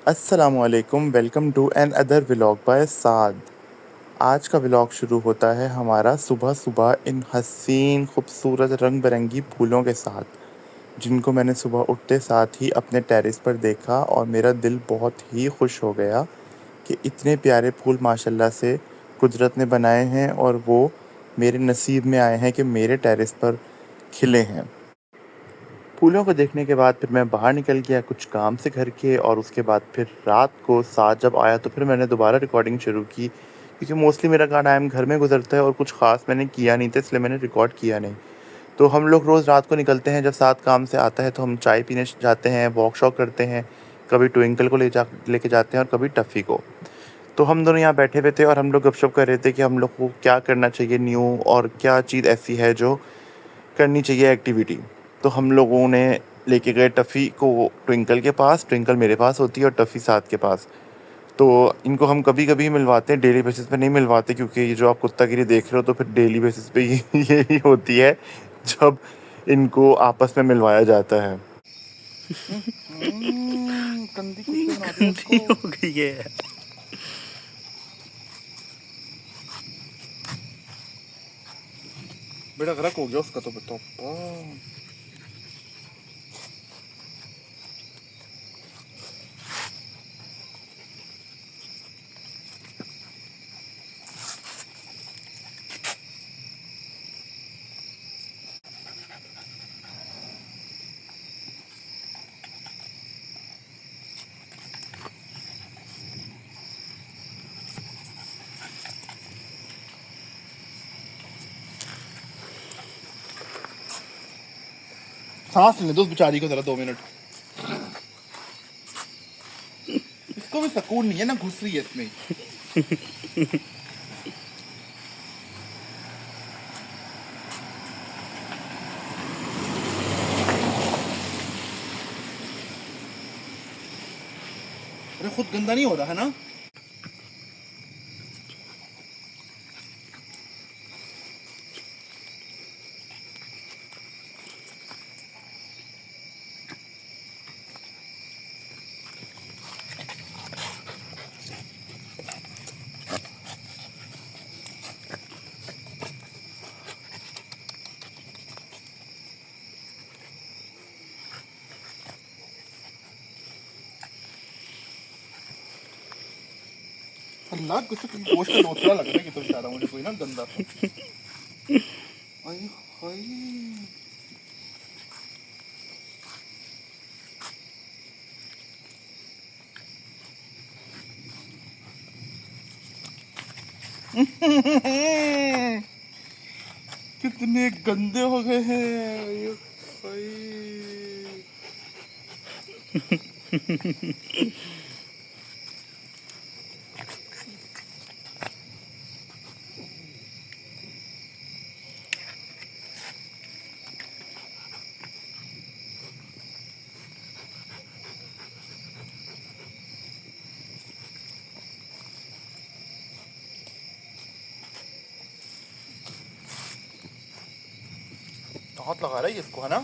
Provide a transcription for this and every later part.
अस्सलामुअलैकुम, welcome to another vlog by Saad. आज का व्लॉग शुरू होता है हमारा सुबह-सुबह इन हसीन, खूबसूरत, रंग-बिरंगी फूलों के साथ, जिनको मैंने सुबह उठते साथ ही अपने टेरेस पर देखा और मेरा दिल बहुत ही खुश हो गया कि इतने प्यारे फूल माशाल्लाह से कुदरत ने बनाए हैं और वो मेरे नसीब में आए हैं कि मेरे टेरेस पर खिले हैं। फूलों को देखने के बाद फिर मैं बाहर निकल गया कुछ काम से घर के, और उसके बाद फिर रात को 7 जब आया तो फिर मैंने दोबारा रिकॉर्डिंग शुरू की, क्योंकि मोस्टली मेरा टाइम घर में गुजरता है और कुछ ख़ास मैंने किया नहीं था, इसलिए मैंने रिकॉर्ड किया नहीं। तो हम लोग रोज़ रात को निकलते हैं, जब 7 काम से आता है तो हम चाय पीने जाते हैं, वॉक शॉक करते हैं, कभी ट्विंकल को लेके जाते हैं और कभी टफ़ी को। तो हम दोनों यहाँ बैठे हुए थे और हम लोग गपशप कर रहे थे कि हम लोग को क्या करना चाहिए न्यू, और क्या चीज़ ऐसी है जो करनी चाहिए एक्टिविटी। तो हम लोगों ने लेके गए टफ़ी को ट्विंकल के पास, ट्विंकल मेरे पास होती है और टफ़ी साद के पास। तो इनको हम कभी-कभी मिलवाते हैं, डेली बेसिस पे नहीं मिलवाते, क्योंकि ये जो आप कुत्तागिरी देख रहे हो तो फिर डेली बेसिस पे यही होती है जब इनको आपस में मिलवाया जाता है। गंदी कुत्ते बना दिया गंदी इसको। हो गई है। बेटा गरक हो गया उसका तो बताओ। सांस लेने दो उस बेचारी को जरा 2 मिनट। इसको भी सुकून नहीं है ना, घुस रही है इसमें। अरे खुद गंदा नहीं हो रहा है ना। अल्लाह कुछ गोश्त का लोथड़ा लग रहा है कि तो बेचारा मुझे कोई ना गंदा सा। आई हाय। कितने गंदे हो गए हैं। आई हाय। हाथ लगा रहा है इसको, है ना।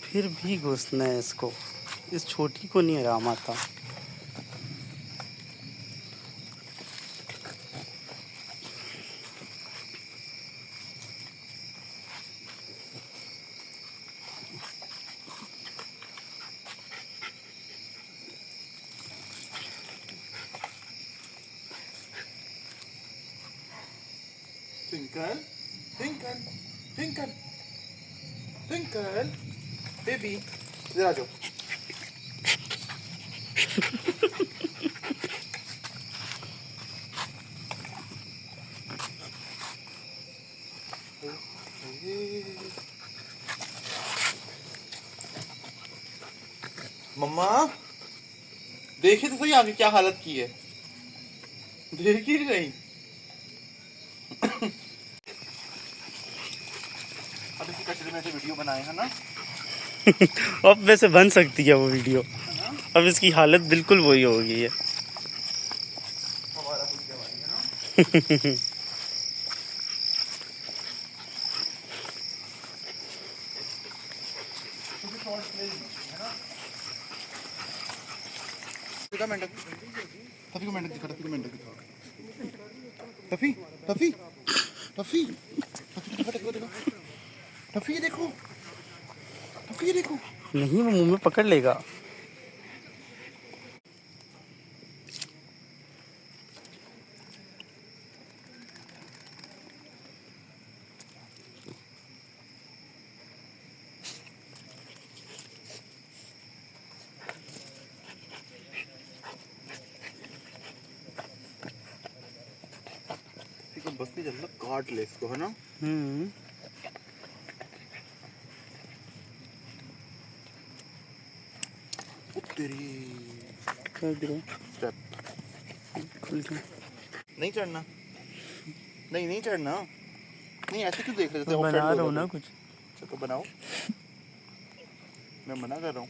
फिर भी घुसना है इसको, इस छोटी को नहीं आराम आता। Twinkle twinkle twinkle twinkle baby, इधर आ जाओ। मम्मा देखिए तो सही आगे क्या हालत की है, देख ही नहीं। अब इसी कचरे में से वीडियो बनाए है ना। अब वैसे बन सकती है वो वीडियो। अब इसकी हालत बिल्कुल वही हो गई है। हमारा कुछ है ना। मेंढक टफी को मेंढक दिखा, टफी को मेंढक दिखा, टफी टफी टफी टफी दिखा, देखो देखो टफी, देखो टफी, देखो। नहीं, वो मुंह में पकड़ लेगा। बस नहीं चल, काट ले इसको, है ना। तेरी स्टेप नहीं चढ़ना, नहीं नहीं चढ़ना, नहीं ऐसे क्यों देख रहे थे? बना रहा हूँ ना कुछ। अच्छा तो बनाओ, मैं मना कर रहा हूँ।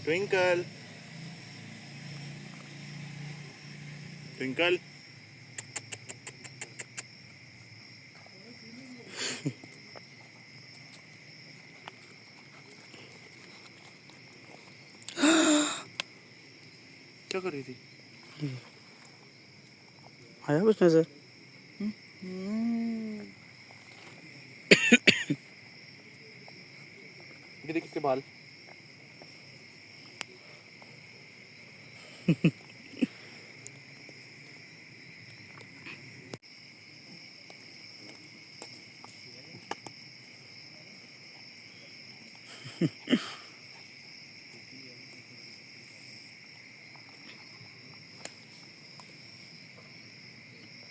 ट्विंकल ट्विंकल क्या कर रही थी? आया कुछ नजर? ये देख इसके बाल।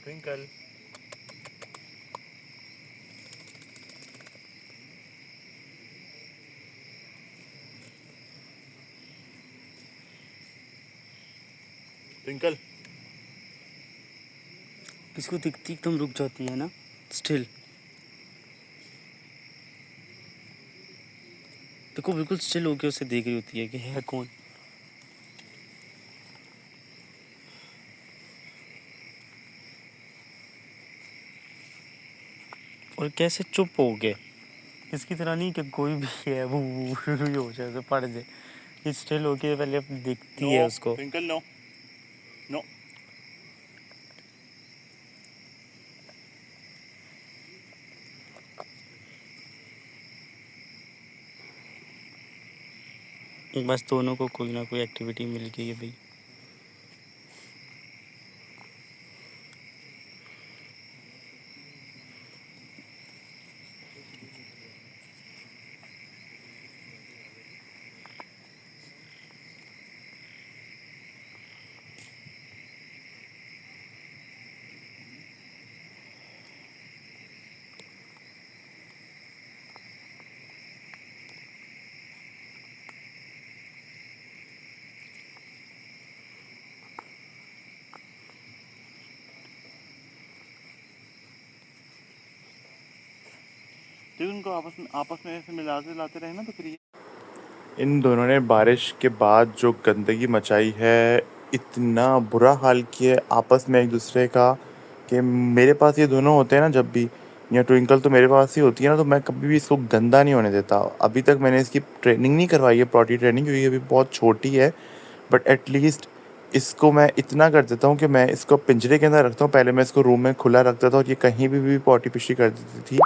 ट्विंकल ट्विंकल किसको दिखती एकदम रुक जाती है ना, स्टिल। देखो बिल्कुल स्टिल होके उसे देख रही होती है कि है कौन। और कैसे चुप हो गए, इसकी तरह नहीं कि कोई भी है वो शुरू ही हो जाए तो पड़ जाए। ये स्टिल होके पहले दिखती है उसको। Twinkle no no. बस दोनों को कोई ना कोई एक्टिविटी मिल गई है भाई। उनको आपस में ऐसे मिलाते लाते रहे ना तो फिर इन दोनों ने बारिश के बाद जो गंदगी मचाई है, इतना बुरा हाल किया आपस में एक दूसरे का, कि मेरे पास ये दोनों होते हैं ना जब भी, या ट्विंकल तो मेरे पास ही होती है ना, तो मैं कभी भी इसको गंदा नहीं होने देता। अभी तक मैंने इसकी ट्रेनिंग नहीं करवाई है, पॉटी ट्रेनिंग, क्योंकि अभी बहुत छोटी है। बट एटलीस्ट इसको मैं इतना कर देता हूँ कि मैं इसको पिंजरे के अंदर रखता हूँ। पहले मैं इसको रूम में खुला रखता था और ये कहीं भी पॉटी पिशी कर देती थी,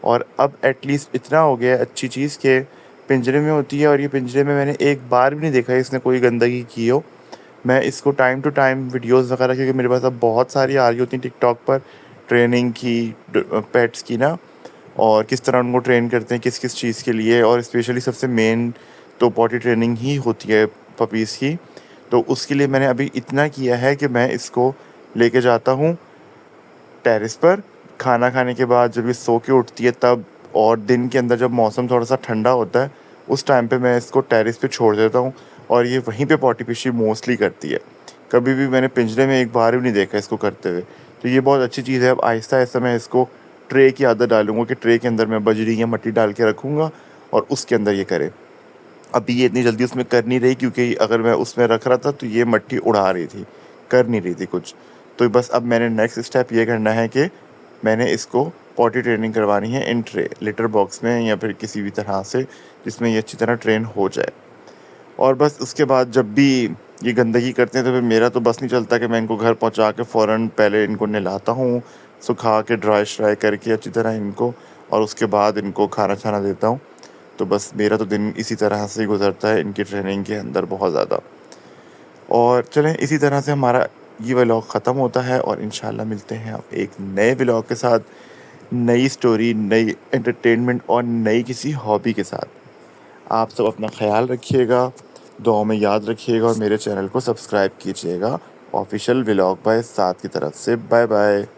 और अब एटलीस्ट इतना हो गया है अच्छी चीज़ के पिंजरे में होती है, और ये पिंजरे में मैंने एक बार भी नहीं देखा है इसने कोई गंदगी की हो। मैं इसको टाइम टू टाइम वीडियोस वगैरह, क्योंकि मेरे पास अब बहुत सारी आ रही होती हैं टिकटॉक पर ट्रेनिंग की, पेट्स की ना, और किस तरह उनको ट्रेन करते हैं किस किस चीज़ के लिए, और स्पेशली सबसे मेन तो पॉटी ट्रेनिंग ही होती है पपीज़ की। तो उसके लिए मैंने अभी इतना किया है कि मैं इसको लेके जाता हूँ टेरेस पर खाना खाने के बाद, जब ये सो के उठती है तब, और दिन के अंदर जब मौसम थोड़ा सा ठंडा होता है उस टाइम पे मैं इसको टेरेस पे छोड़ देता हूँ और ये वहीं पे पॉटी फिशी मोस्टली करती है। कभी भी मैंने पिंजरे में एक बार भी नहीं देखा इसको करते हुए। तो ये बहुत अच्छी चीज़ है। अब आहिस्ता-आहिस्ता मैं इसको ट्रे की आदत डालूँगा कि ट्रे के अंदर मैं बजरी या मिट्टी डाल के रखूँगा और उसके अंदर ये करे। अभी ये इतनी जल्दी उसमें कर नहीं रही क्योंकि अगर मैं उसमें रख रहा था तो ये मिट्टी उड़ा रही थी, कर नहीं रही थी कुछ। तो बस अब मैंने नेक्स्ट स्टेप ये करना है कि मैंने इसको पॉटी ट्रेनिंग करवानी है इन ट्रे, लिटर बॉक्स में या फिर किसी भी तरह से जिसमें ये अच्छी तरह ट्रेन हो जाए। और बस उसके बाद जब भी ये गंदगी करते हैं तो फिर मेरा तो बस नहीं चलता कि मैं इनको घर पहुँचा के फ़ौरन पहले इनको नहलाता हूँ, सुखा के ड्राई-श्राई करके अच्छी तरह इनको और उसके बाद इनको खाना-छाना देता हूँ। तो बस मेरा तो दिन इसी तरह से ही गुज़रता है इनकी ट्रेनिंग के अंदर बहुत ज़्यादा। और चलें इसी तरह से हमारा ये व्लॉग ख़त्म होता है और इंशाल्लाह मिलते हैं अब एक नए व्लॉग के साथ, नई स्टोरी, नई एंटरटेनमेंट और नई किसी हॉबी के साथ। आप सब अपना ख़्याल रखिएगा, दुआओं में याद रखिएगा और मेरे चैनल को सब्सक्राइब कीजिएगा। ऑफ़िशियल व्लॉग बाय साद की तरफ से। Bye bye.